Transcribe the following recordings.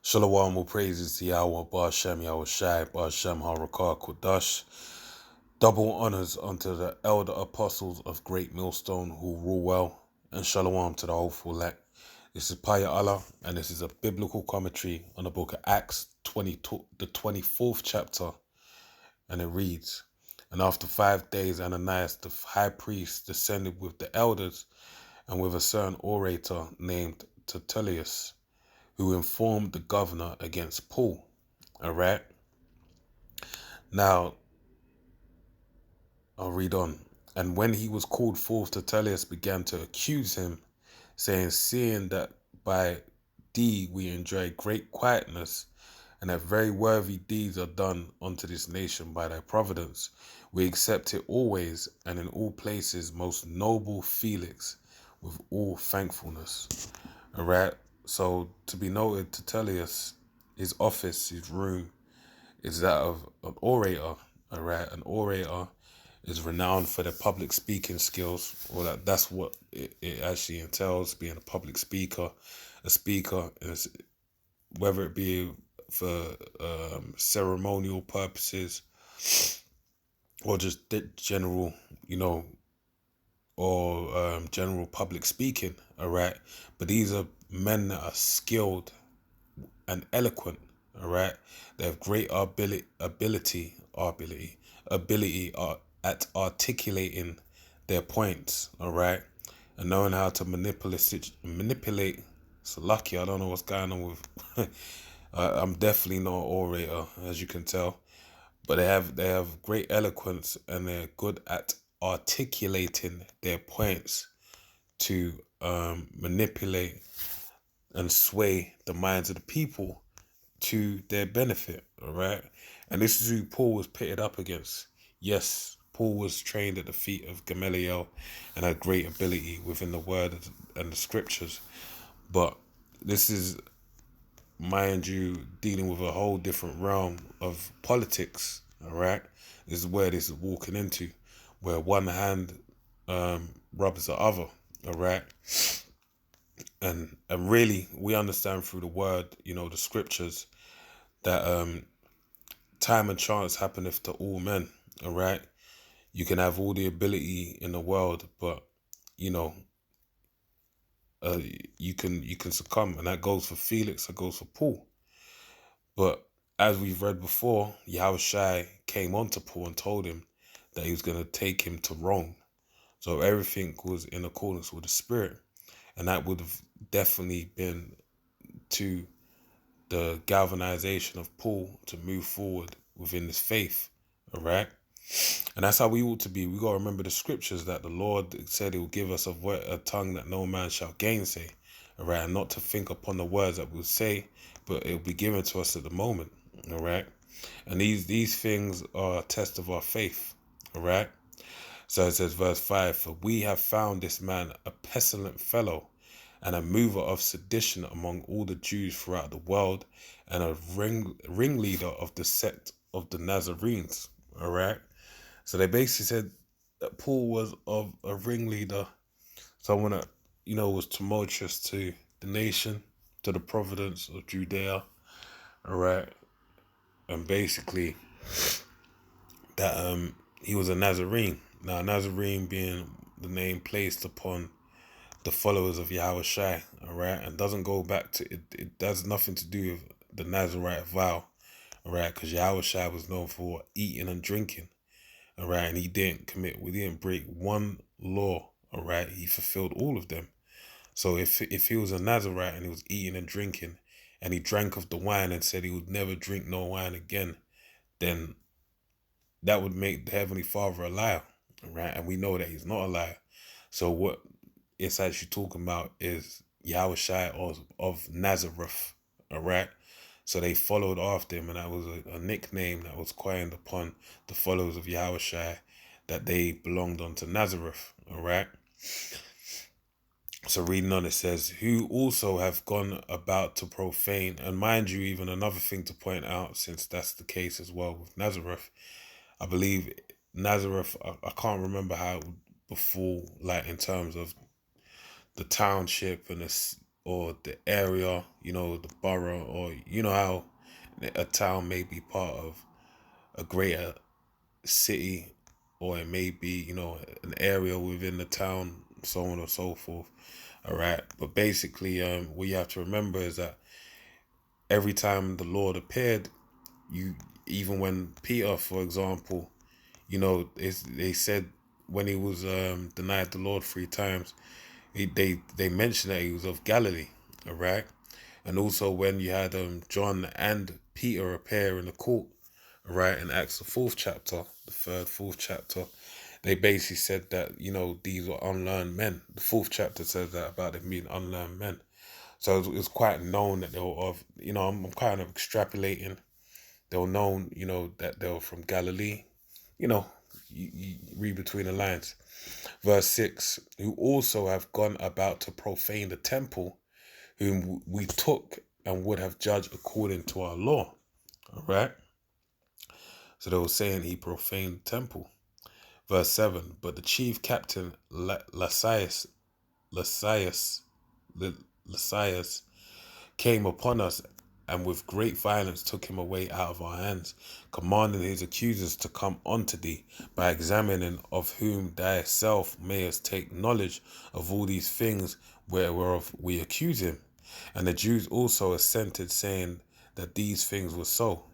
Shalom, all praises to Yahweh, Ba'ashem, Yahweh Shai, Ba'ashem, Harakah, Kodash. Double honors unto the elder apostles of Great Millstone who rule well, and shalom to the hopeful elect. This is Paya Allah, and this is a biblical commentary on the book of Acts 22, the 24th chapter, and it reads, And after 5 days, Ananias the high priest descended with the elders and with a certain orator named Tertullus, who informed the governor against Paul. All right. Now, I'll read on. And when he was called forth, Tertullus began to accuse him, saying, Seeing that by thee we enjoy great quietness, and that very worthy deeds are done unto this nation by thy providence, we accept it always and in all places, most noble Felix, with all thankfulness. All right. So to be noted, Tertullus, his office, his room, is that of an orator. All right. An orator is renowned for their public speaking skills, or that's what it actually entails, being a public speaker. A speaker is, whether it be for ceremonial purposes or just general, or general public speaking. All right. But these are men that are skilled and eloquent. All right. They have great ability at articulating their points. All right. And knowing how to manipulate. So lucky, I don't know what's going on with. I'm definitely not an orator, as you can tell, but they have great eloquence and they're good at articulating their points to manipulate and sway the minds of the people to their benefit. All right. And this is who Paul was pitted up against. Yes, Paul was trained at the feet of Gamaliel and had great ability within the word and the scriptures. But this is, mind you, dealing with a whole different realm of politics. All right. This is where this is walking into, where one hand rubs the other. All right. And really, we understand through the word, the scriptures, that time and chance happeneth to all men. All right. You can have all the ability in the world, but you know, you can succumb, and that goes for Felix, that goes for Paul. But as we've read before, Yahushua came onto Paul and told him that he was going to take him to Rome. So everything was in accordance with the Spirit, and that would have definitely been to the galvanization of Paul to move forward within his faith. All right. And that's how we ought to be. We got to remember the scriptures that the Lord said he will give us a tongue that no man shall gainsay. All right. And not to think upon the words that we'll say, but it will be given to us at the moment. All right. And these things are a test of our faith. All right. So it says, verse 5, For we have found this man a pestilent fellow, and a mover of sedition among all the Jews throughout the world, and a ringleader of the sect of the Nazarenes. All right. So they basically said that Paul was of a ringleader, someone that, was tumultuous to the nation, to the province of Judea. All right. And basically that he was a Nazarene. Now, Nazarene being the name placed upon the followers of Yahweh Shai, all right, and doesn't go back to it. It does nothing to do with the Nazarite vow, all right, because Yahweh Shai was known for eating and drinking, all right, and we didn't break one law, all right. He fulfilled all of them. So if he was a Nazarite and he was eating and drinking, and he drank of the wine and said he would never drink no wine again, then that would make the Heavenly Father a liar, all right, and we know that he's not a liar. So what it's actually talking about is Yahushua of Nazareth, all right? So they followed after him, and that was a nickname that was coined upon the followers of Yahushua, that they belonged unto Nazareth, all right? So reading on, it says, who also have gone about to profane, and mind you, even another thing to point out, since that's the case as well with Nazareth, I believe Nazareth, I can't remember how it would before, like in terms of the township and or the area, the borough, or how a town may be part of a greater city, or it may be, an area within the town, so on and so forth. All right. But basically, what you have to remember is that every time the Lord appeared, you even when Peter, for example, they said when he was denied the Lord 3 times, they mentioned that he was of Galilee, all right. And also when you had John and Peter appear in the court, all right, in Acts the 4th chapter, the 3rd, 4th chapter, they basically said that these were unlearned men. The 4th chapter says that about them being unlearned men. So it's quite known that they were of, I'm kind of extrapolating. They were known, that they were from Galilee. You know, you read between the lines. Verse 6, who also have gone about to profane the temple, whom we took and would have judged according to our law. All right. So they were saying he profaned the temple. Verse 7, but the chief captain Lysias came upon us and with great violence took him away out of our hands, commanding his accusers to come unto thee, by examining of whom thyself mayest take knowledge of all these things whereof we accuse him. And the Jews also assented, saying that these things were so.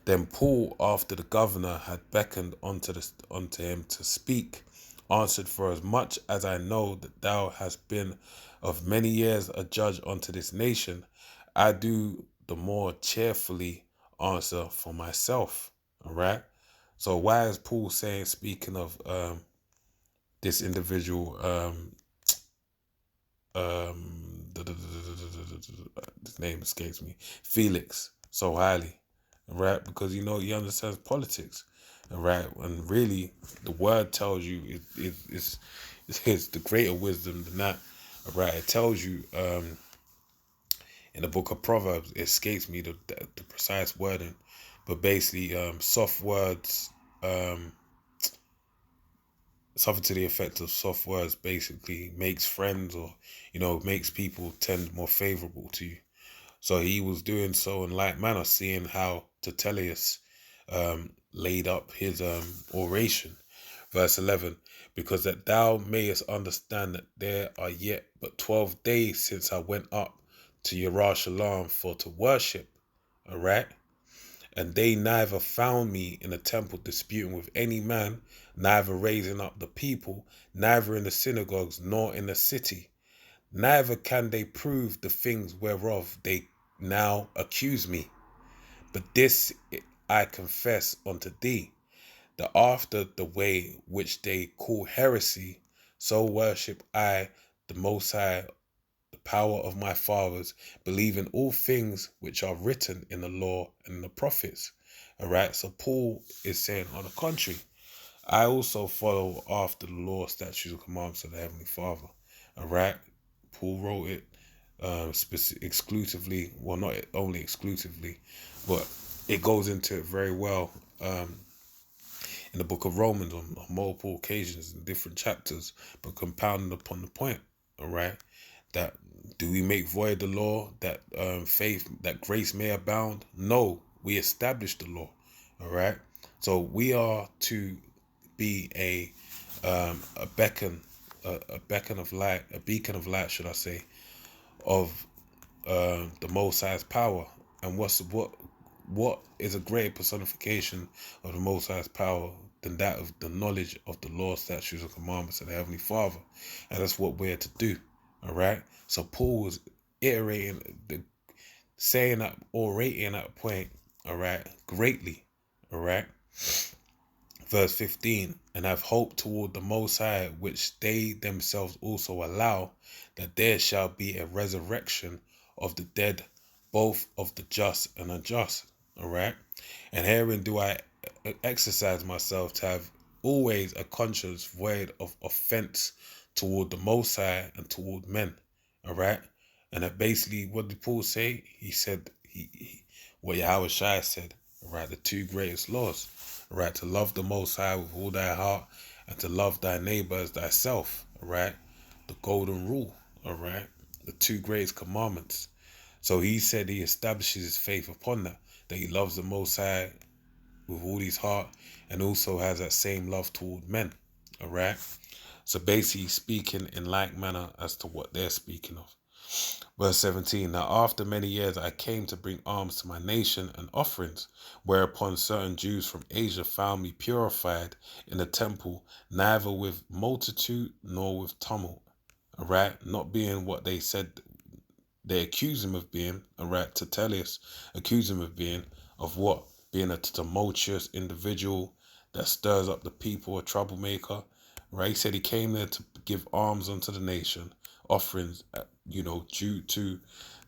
Then Paul, after the governor had beckoned unto him to speak, answered, for as much as I know that thou hast been of many years a judge unto this nation, I do the more cheerfully answer for myself. All right. So why is Paul speaking of this individual, his name escapes me, Felix, so highly? Right, because he understands politics, right, and really the word tells you it's the greater wisdom than that. Right, it tells you in the book of Proverbs, it escapes me the precise wording, but basically soft words, something to the effect of soft words basically makes friends, or makes people tend more favorable to you. So he was doing so in like manner, seeing how Tertullius laid up his oration. Verse 11, because that thou mayest understand that there are yet but 12 days since I went up to Jerusalem for to worship, all right? And they neither found me in the temple disputing with any man, neither raising up the people, neither in the synagogues, nor in the city. Neither can they prove the things whereof they now accuse me. But this I confess unto thee, that after the way which they call heresy, so worship I the Most High, the power of my fathers, believing all things which are written in the law and in the prophets. All right. So Paul is saying, on the contrary, I also follow after the law, statutes, and commandments of the Heavenly Father. All right. Paul wrote it exclusively, well, not only exclusively, but it goes into it very well in the book of Romans on multiple occasions in different chapters, but compounding upon the point, all right, that do we make void the law that faith, that grace may abound? No, we establish the law, all right. So we are to be a beacon of light, a beacon of light, should I say, of the Most High's power. And what is a greater personification of the Most High's power than that of the knowledge of the law, statutes, and commandments of the Heavenly Father? And that's what we're to do. All right. So Paul was saying that, orating that point. All right, greatly. All right. Verse 15, and have hope toward the Most High, which they themselves also allow, that there shall be a resurrection of the dead, both of the just and unjust. All right. And herein do I exercise myself to have always a conscience void of offense toward the Most High and toward men. All right. And that basically, what did Paul say? He said, what Yahweh Shai said, all right, the two greatest laws. Right, to love the Most High with all thy heart and to love thy neighbor as thyself. All right, the golden rule. All right, the two greatest commandments. So he said he establishes his faith upon that he loves the Most High with all his heart and also has that same love toward men. All right. So basically speaking in like manner as to what they're speaking of. Verse 17, now after many years I came to bring alms to my nation and offerings, whereupon certain Jews from Asia found me purified in the temple, neither with multitude nor with tumult. All right, not being what they said they accuse him of being. All right, Tertullius accused him of being, of what? Being a tumultuous individual that stirs up the people, a troublemaker. Right, he said he came there to give alms unto the nation, offerings, due to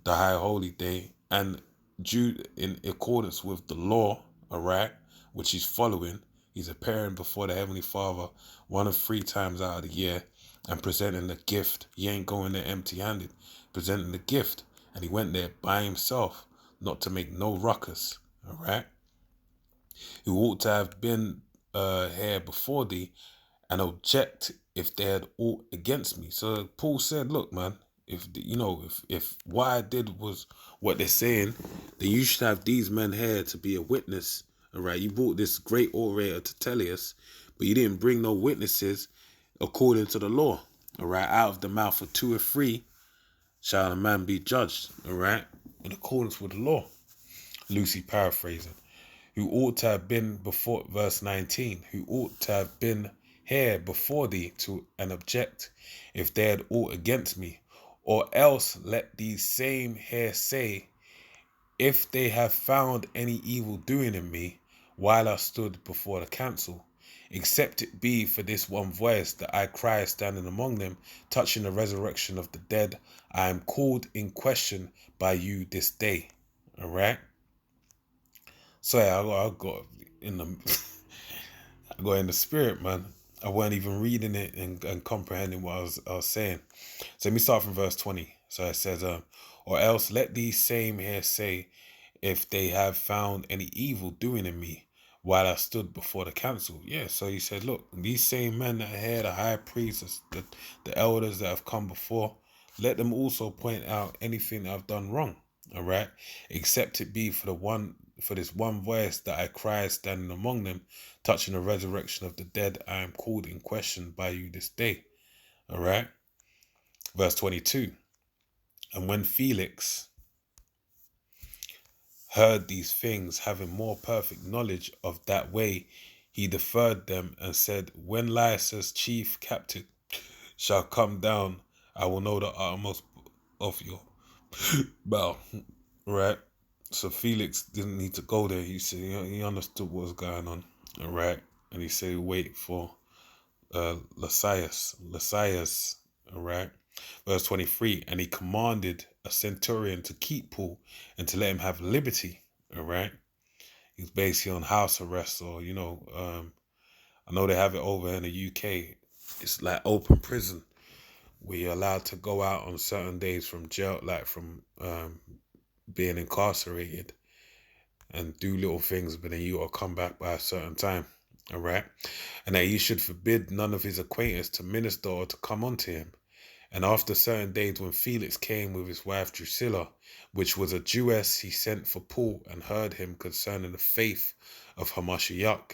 the high holy day, and due in accordance with the law, all right, which he's following. He's appearing before the Heavenly Father 1 of 3 times out of the year and presenting the gift. He ain't going there empty-handed, presenting the gift. And he went there by himself, not to make no ruckus, all right? Who ought to have been here before thee and object if they had aught against me. So Paul said, look, man, if what I did was what they're saying, then you should have these men here to be a witness. All right, you brought this great orator Tertullius, but you didn't bring no witnesses according to the law. All right, out of the mouth of 2 or 3 shall a man be judged. All right, in accordance with the law. Loosely paraphrasing. Who ought to have been before, verse 19, who ought to have been here before thee to an object if they had aught against me, or else let these same here say, if they have found any evil doing in me while I stood before the council, except it be for this one voice that I cry standing among them, touching the resurrection of the dead, I am called in question by you this day. All right. So yeah, I got in the I got in the spirit, man. I weren't even reading it and comprehending what I was saying. So let me start from verse 20. So it says, or else let these same here say, if they have found any evil doing in me while I stood before the council. Yeah, so he said, look, these same men that are here, the high priests, the elders that have come before, let them also point out anything that I've done wrong. All right, except it be for this one voice that I cry standing among them, touching the resurrection of the dead, I am called in question by you this day. All right. Verse 22. And when Felix heard these things, having more perfect knowledge of that way, he deferred them and said, when Lysias chief captain shall come down, I will know the uttermost of your bow. Right. So Felix didn't need to go there. He said he understood what was going on. All right. And he said wait for Lysias. All right. Verse 23. And he commanded a centurion to keep Paul and to let him have liberty. All right. He was basically on house arrest, or I know they have it over in the UK. It's like open prison where you're allowed to go out on certain days from jail, like from being incarcerated, and do little things, but then you gotta come back by a certain time. All right. And that he should forbid none of his acquaintance to minister or to come unto him. And after certain days, when Felix came with his wife Drusilla, which was a Jewess, he sent for Paul and heard him concerning the faith of Hamashiach.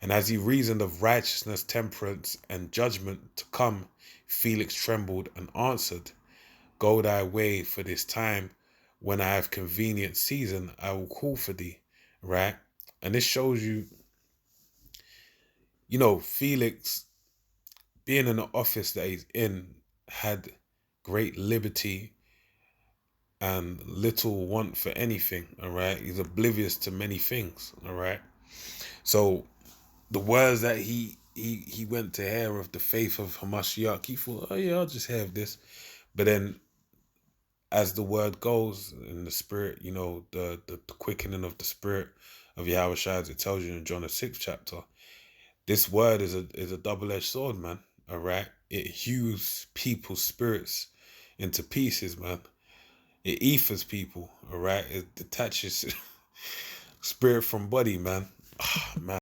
And as he reasoned of righteousness, temperance, and judgment to come, Felix trembled and answered, go thy way, for this time, when I have convenient season, I will call for thee. Right? And this shows you, Felix, being in the office that he's in, had great liberty and little want for anything. All right? He's oblivious to many things. All right? So the words that he went to hear of the faith of Hamashiach, he thought, oh yeah, I'll just have this. But then as the word goes in the spirit, the quickening of the spirit of Yahweh Shai, as it tells you in John the 6th chapter, this word is a double-edged sword, man. All right. It hews people's spirits into pieces, man. It ethers people. All right. It detaches spirit from body, man. Man.